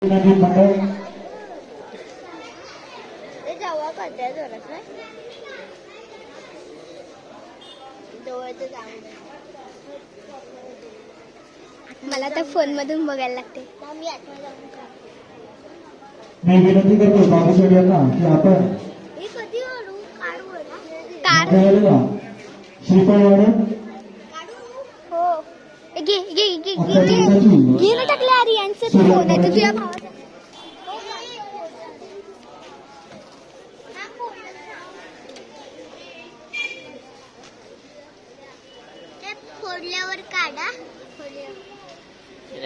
मला तर फोन मधून बघायला लागते. मी विनंती करतो बाबूसाहेब यांना की आपण श्रीफळ वाढून घे ना टाकले अरे यांचं फोन आहे तर तुझ्या भावाचा फोडल्यावर काढा.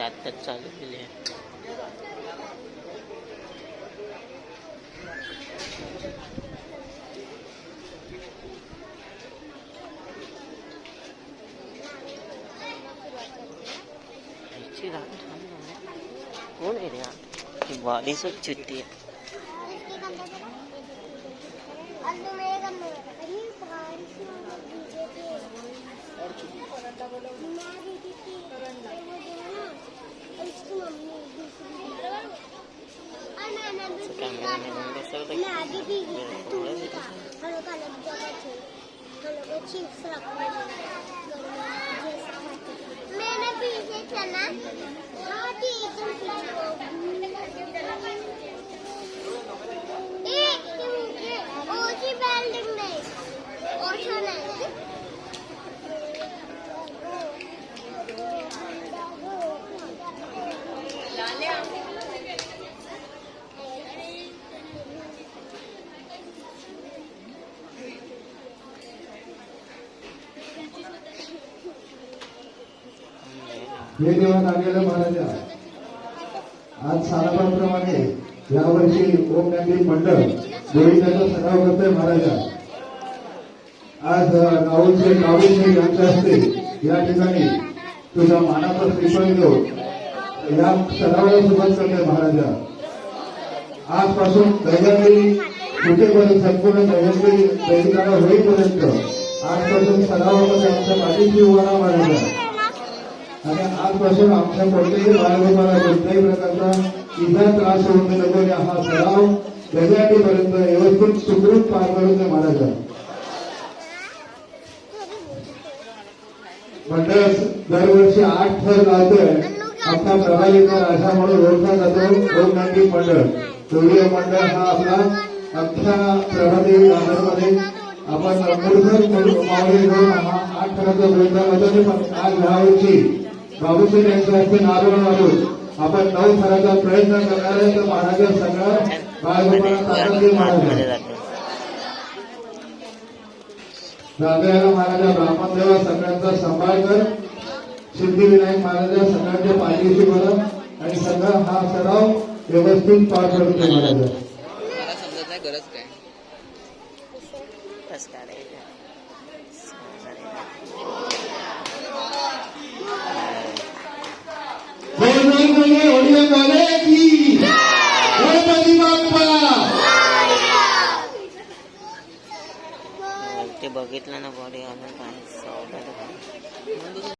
आत्ताच चालू केली आहे. कौन है यार बॉडी सब छुट्टी है. मैंने पीछे चला ओची बिल्डिंग नहीं ओछो नहीं हे देवात आलेलं महाराजा आज सालाबाप्रमाणे यावर्षी ओम ज्ञानदीप मंडळ गोविंदाचा सराव करतोय महाराजा. आज राहुलचे काबूलचे यांच्या हस्ते या ठिकाणी तुझा मानाचा श्रीफळ देऊन या सरावाला सुरुवात करतोय महाराजा. आजपासून दैनंदिन सुटेपर्यंत संपूर्ण दैनंदिन दैनिकाला होईपर्यंत आजपासून सरावामध्ये आमच्या पाठीशी उभा राहा महाराजा. आणि आजपासून आमच्या कोणत्याही बाळगोपाला कोणत्याही प्रकारचा इजा त्रास होऊ नको. हा सराव दर्याटीपर्यंत व्यवस्थित सुखरूप पार करून दे महाराजा. मंडळ दरवर्षी 8 थर लावतोय. आपला प्रभावीकर अशा म्हणून ओळखला जातो ओम ज्ञानदीप मंडळ. सूर्य मंडळ हा आपला अख्ख्या प्रभादेवी गावामध्ये आपण मूलभूत मावळे घेऊन हा 8 थराचा गोविंदा होतो. पण आज यावर्षी बाबूसाहेब यांच्या हस्ते नारळ मारून आपण 9 थराचा प्रयत्न करणार आहे. तर महाराजा सगळं बाळगोपाला ताकद दे महाराजा. राजाला महाराजा ब्राह्मणदेवा सगळ्यांचा सांभाळ कर. सिद्धिविनायक महाराजा सगळ्यांच्या पाठीशी बरं आणि सगळा हा सराव व्यवस्थित पार करतो महाराजा. गरज काय ते बघितलं ना बॉडी